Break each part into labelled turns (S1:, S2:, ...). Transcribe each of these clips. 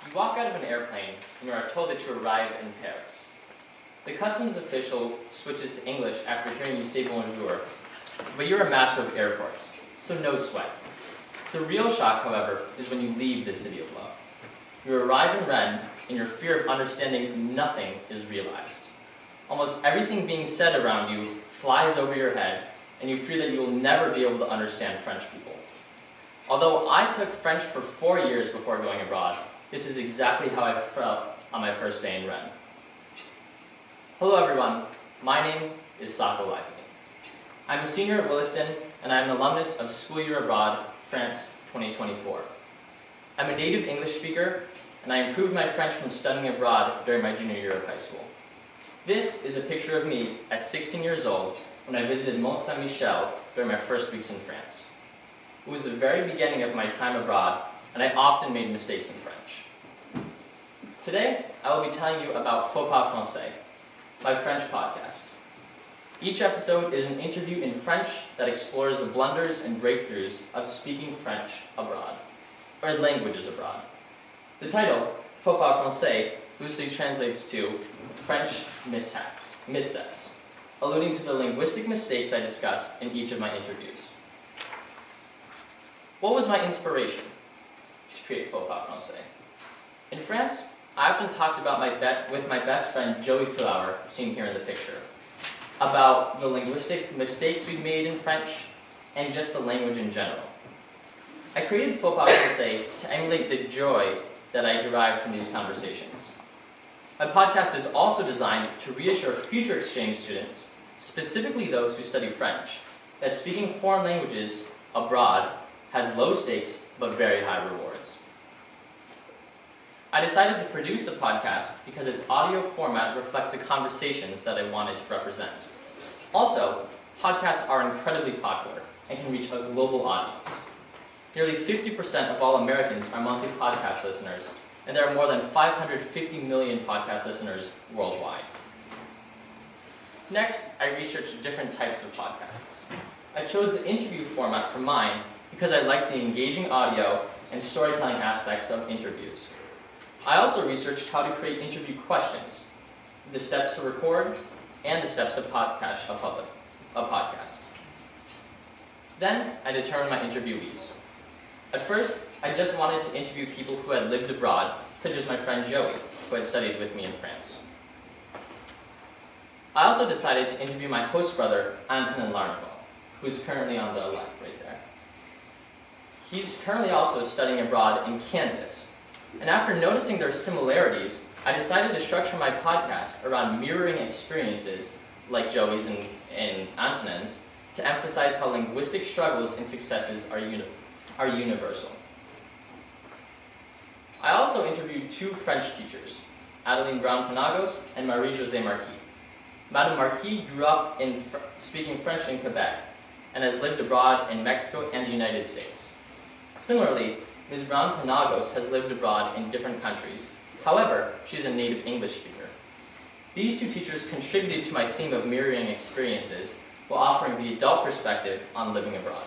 S1: You walk out of an airplane and you are told that you arrive in Paris. The customs official switches to English after hearing you say bonjour, but you're a master of airports, so no sweat. The real shock, however, is when you leave the city of love. You arrive in Rennes and your fear of understanding nothing is realized. Almost everything being said around you flies over your head, and you fear that you will never be able to understand French people. Although I took French for 4 years before going abroad, this is exactly how I felt on my first day in Rennes. Hello everyone, my name is Sako. I'm a senior at Williston, and I'm an alumnus of School Year Abroad, France 2024. I'm a native English speaker, and I improved my French from studying abroad during my junior year of high school. This is a picture of me at 16 years old when I visited Mont Saint-Michel during my first weeks in France. It was the very beginning of my time abroad, and I often made mistakes in French. Today, I will be telling you about Faux, Français, my French podcast. Each episode is an interview in French that explores the blunders and breakthroughs of speaking French abroad, or languages abroad. The title, Faux Français, loosely translates to French missteps, alluding to the linguistic mistakes I discuss in each of my interviews. What was my inspiration to create Faux Français? In France, I often talked about with my best friend Joey Flower, seen here in the picture, about the linguistic mistakes we made in French and just the language in general. I created Faux Français to emulate the joy that I derived from these conversations. My podcast is also designed to reassure future exchange students, specifically those who study French, that speaking foreign languages abroad has low stakes but very high rewards. I decided to produce a podcast because its audio format reflects the conversations that I wanted to represent. Also, podcasts are incredibly popular and can reach a global audience. Nearly 50% of all Americans are monthly podcast listeners, and there are more than 550 million podcast listeners worldwide. Next, I researched different types of podcasts. I chose the interview format for mine because I liked the engaging audio and storytelling aspects of interviews. I also researched how to create interview questions, the steps to record, and the steps to podcast a podcast. Then, I determined my interviewees. At first, I just wanted to interview people who had lived abroad, such as my friend Joey, who had studied with me in France. I also decided to interview my host brother, Antonin Larnaval, who's currently on the left right there. He's currently also studying abroad in Kansas. And after noticing their similarities, I decided to structure my podcast around mirroring experiences like Joey's and Antonin's to emphasize how linguistic struggles and successes are universal. I also interviewed two French teachers, Adeline Brown-Panagos and Marie-Josée Marquis. Madame Marquis grew up speaking French in Quebec and has lived abroad in Mexico and the United States. Similarly, Ms. Brown-Panagos has lived abroad in different countries. However, she is a native English speaker. These two teachers contributed to my theme of mirroring experiences while offering the adult perspective on living abroad.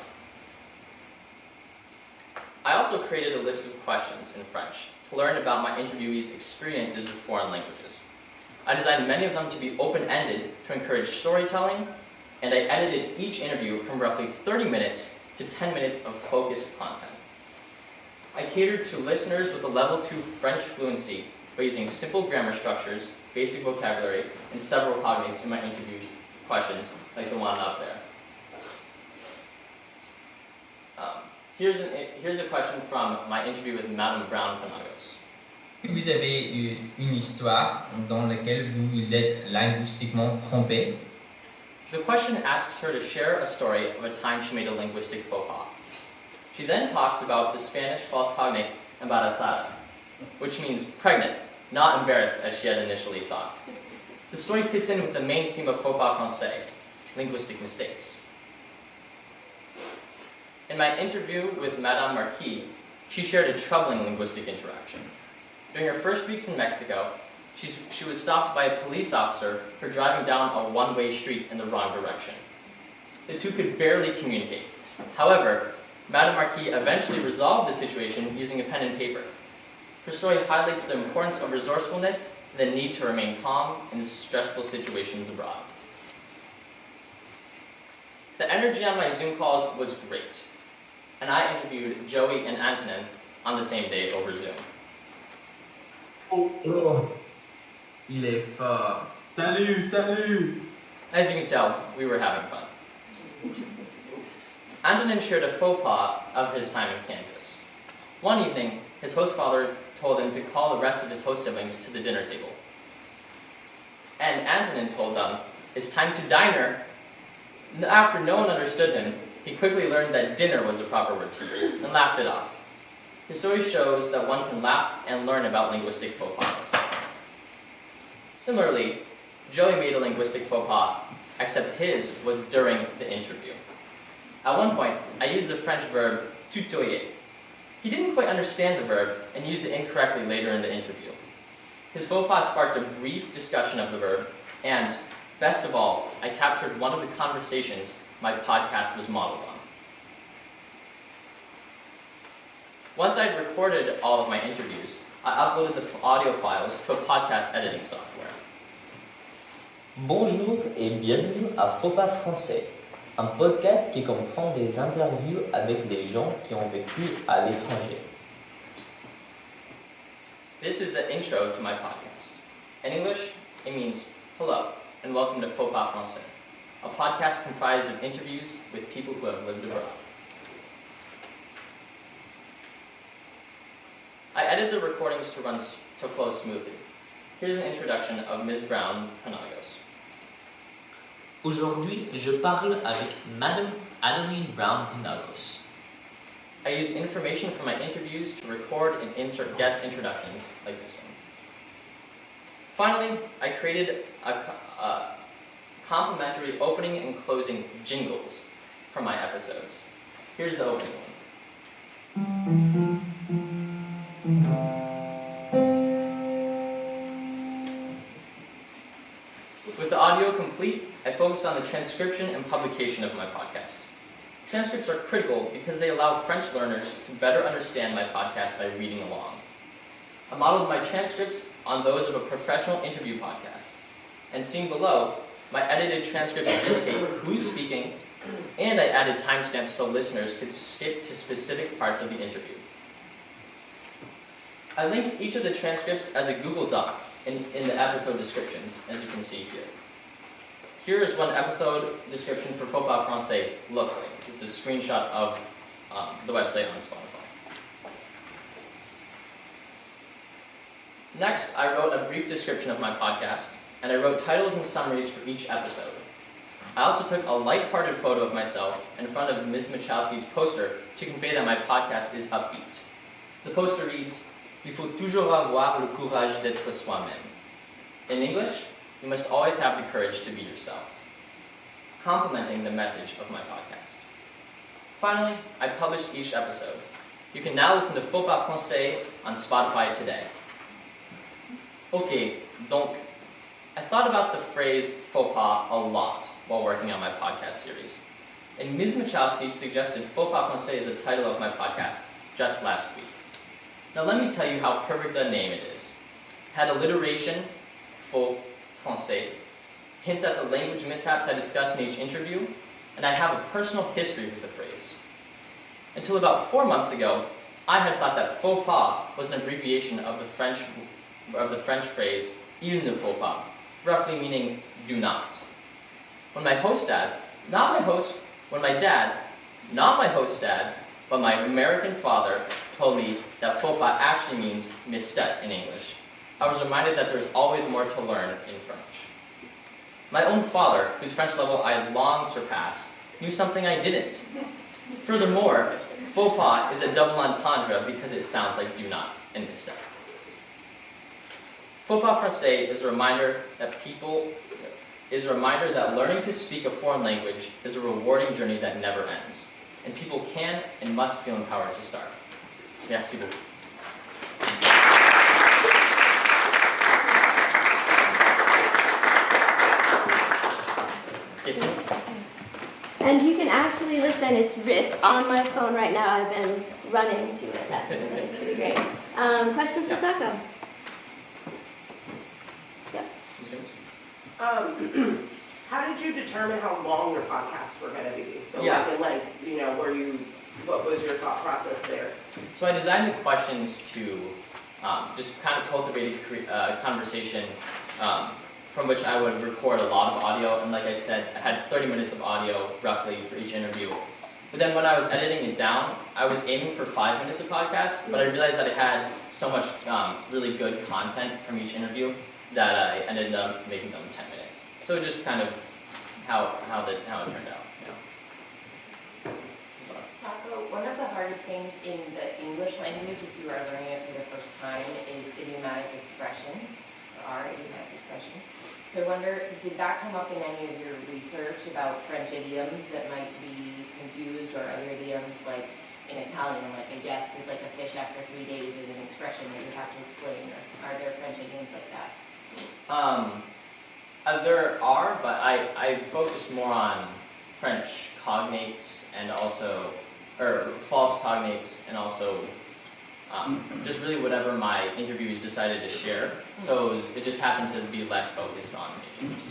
S1: I also created a list of questions in French to learn about my interviewees' experiences with foreign languages. I designed many of them to be open-ended to encourage storytelling, and I edited each interview from roughly 30 minutes to 10 minutes of focused content. I catered to listeners with a level 2 French fluency by using simple grammar structures, basic vocabulary, and several cognates in my interview questions, like the one up there. Here's a question from my interview with Madame Brown-Panagos.
S2: Vous avez eu une histoire dans laquelle vous vous êtes linguistiquement trompé?
S1: The question asks her to share a story of a time she made a linguistic faux pas. She then talks about the Spanish false cognate embarazada, which means pregnant, not embarrassed as she had initially thought. The story fits in with the main theme of Faux Français, linguistic mistakes. In my interview with Madame Marquis, she shared a troubling linguistic interaction. During her first weeks in Mexico, she was stopped by a police officer for driving down a one-way street in the wrong direction. The two could barely communicate. However, Madame Marquis eventually resolved the situation using a pen and paper. Her story highlights the importance of resourcefulness and the need to remain calm in stressful situations abroad. The energy on my Zoom calls was great, and I interviewed Joey and Antonin on the same day over Zoom.
S2: Oh, il est fort. Salut, salut.
S1: As you can tell, we were having fun. Antonin shared a faux pas of his time in Kansas. One evening, his host father told him to call the rest of his host siblings to the dinner table. And Antonin told them, "It's time to diner." After no one understood him, he quickly learned that dinner was the proper word to use and laughed it off. His story shows that one can laugh and learn about linguistic faux pas. Similarly, Joey made a linguistic faux pas, except his was during the interview. At one point, I used the French verb tutoyer. He didn't quite understand the verb and used it incorrectly later in the interview. His faux pas sparked a brief discussion of the verb, and, best of all, I captured one of the conversations my podcast was modeled on. Once I'd recorded all of my interviews, I uploaded the audio files to a podcast editing software.
S3: Bonjour et bienvenue à Faux pas français, un podcast qui comprend des interviews avec des gens qui ont vécu à l'étranger.
S1: This is the intro to my podcast. In English, it means hello and welcome to Faux pas Français, a podcast comprised of interviews with people who have lived abroad. I edited the recordings to flow smoothly. Here's an introduction of Ms. Brown Panagos.
S3: Aujourd'hui, je parle avec Madame Adeline Brown Pinagos.
S1: I used information from my interviews to record and insert guest introductions like this one. Finally, I created a complimentary opening and closing jingles for my episodes. Here's the opening one. With the audio complete, I focused on the transcription and publication of my podcast. Transcripts are critical because they allow French learners to better understand my podcast by reading along. I modeled my transcripts on those of a professional interview podcast. And seen below, my edited transcripts indicate who's speaking, and I added timestamps so listeners could skip to specific parts of the interview. I linked each of the transcripts as a Google Doc in the episode descriptions, as you can see here. Here is what an episode description for Faux pas Français looks like. It's a screenshot of the website on Spotify. Next, I wrote a brief description of my podcast, and I wrote titles and summaries for each episode. I also took a light-hearted photo of myself in front of Ms. Michalski's poster to convey that my podcast is upbeat. The poster reads, "Il faut toujours avoir le courage d'être soi-même." In English, you must always have the courage to be yourself, complementing the message of my podcast. Finally, I published each episode. You can now listen to Faux pas Français on Spotify today. Okay, donc, I thought about the phrase faux pas a lot while working on my podcast series, and Ms. Michalski suggested Faux pas Français as the title of my podcast just last week. Now let me tell you how perfect a name it is. It had alliteration, Faux Français, hints at the language mishaps I discuss in each interview, and I have a personal history with the phrase. Until about 4 months ago, I had thought that faux pas was an abbreviation of the French phrase "il ne faut pas," roughly meaning "do not." When my dad, not my host dad, but my American father told me that faux pas actually means misstep in English, I was reminded that there's always more to learn in French. My own father, whose French level I had long surpassed, knew something I didn't. Furthermore, faux pas is a double entendre because it sounds like do not and misstep. Faux pas Français is a reminder that learning to speak a foreign language is a rewarding journey that never ends, and people can and must feel empowered to start. Merci beaucoup.
S4: And you can actually listen, it's on my phone right now. I've been running to it actually. It's pretty great. Questions for
S1: Yeah.
S4: Sako?
S5: How did you determine how long your podcasts were going to be? So
S1: Yeah.
S5: like in length, what was your thought process there?
S1: So I designed the questions to just kind of cultivate a conversation from which I would record a lot of audio. And like I said, I had 30 minutes of audio roughly for each interview. But then when I was editing it down, I was aiming for 5 minutes of podcast, but I realized that I had so much really good content from each interview that I ended up making them 10 minutes. So just kind of how it turned out.
S6: Sako, one of the hardest things in the English language, if you are learning it for the first time, is idiomatic expressions, or idiomatic expressions. So I wonder, did that come up in any of your research about French idioms that might be confused, or other idioms like in Italian, like a guest is like a fish after 3 days is an expression that you have to explain, or are there French idioms like that?
S1: There are, but I focus more on French cognates and also, or false cognates, and also just really whatever my interviewees decided to share. So it just happened to be less focused on idioms.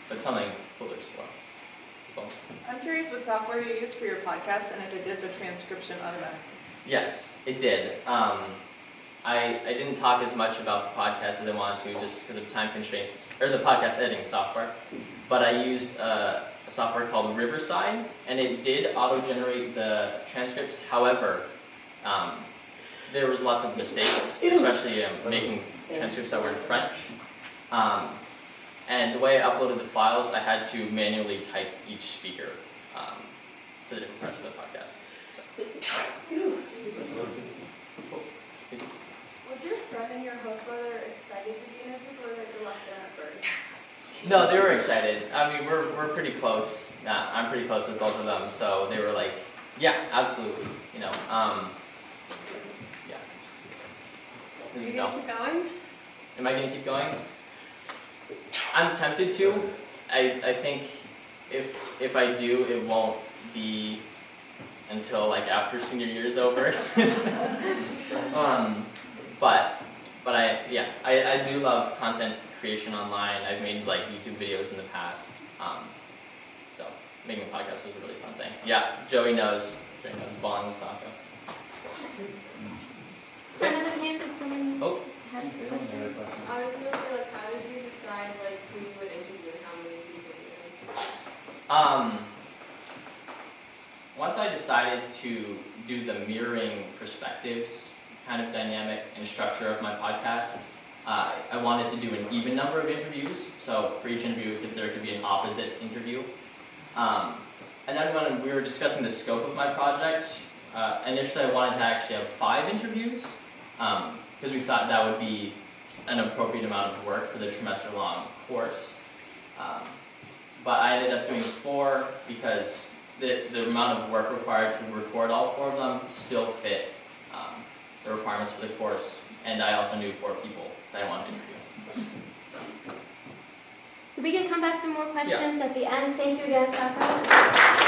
S1: But something cool to explore. Cool.
S7: I'm curious what software you used for your podcast and if it did the transcription automatically.
S1: Yes, it did. I didn't talk as much about the podcast as I wanted to just because of time constraints, or the podcast editing software, but I used a software called Riverside, and it did auto-generate the transcripts. However, there was lots of mistakes, especially making transcripts that were in French. And the way I uploaded the files, I had to manually type each speaker for the different parts of the podcast.
S8: Was your friend and your host brother excited to be interviewed, or were they reluctant at first?
S1: No, they were excited. I mean, we're pretty close. I'm pretty close with both of them, so they were like, yeah, absolutely. Yeah.
S4: Are you going to keep going?
S1: Am I going to keep going? I'm tempted to. I think if I do, it won't be until like after senior year is over. But I do love content creation online. I've made like YouTube videos in the past. So making a podcast was a really fun thing. Yeah, Joey knows. Balling with Sako.
S4: So another hand, did someone
S1: Oh.
S4: have a question?
S8: I was gonna say, like, how did you decide, like, who you would interview and how many people you would?
S1: Once I decided to do the mirroring perspectives kind of dynamic and structure of my podcast, I wanted to do an even number of interviews. So for each interview, there could be an opposite interview. And then when we were discussing the scope of my project, initially I wanted to actually have 5 interviews because we thought that would be an appropriate amount of work for the trimester-long course. But I ended up doing 4 because the amount of work required to record all 4 of them still fit the requirements for the course, and I also knew 4 people that I wanted to interview.
S4: So we can come back to more questions at the end. Thank you again, Sako.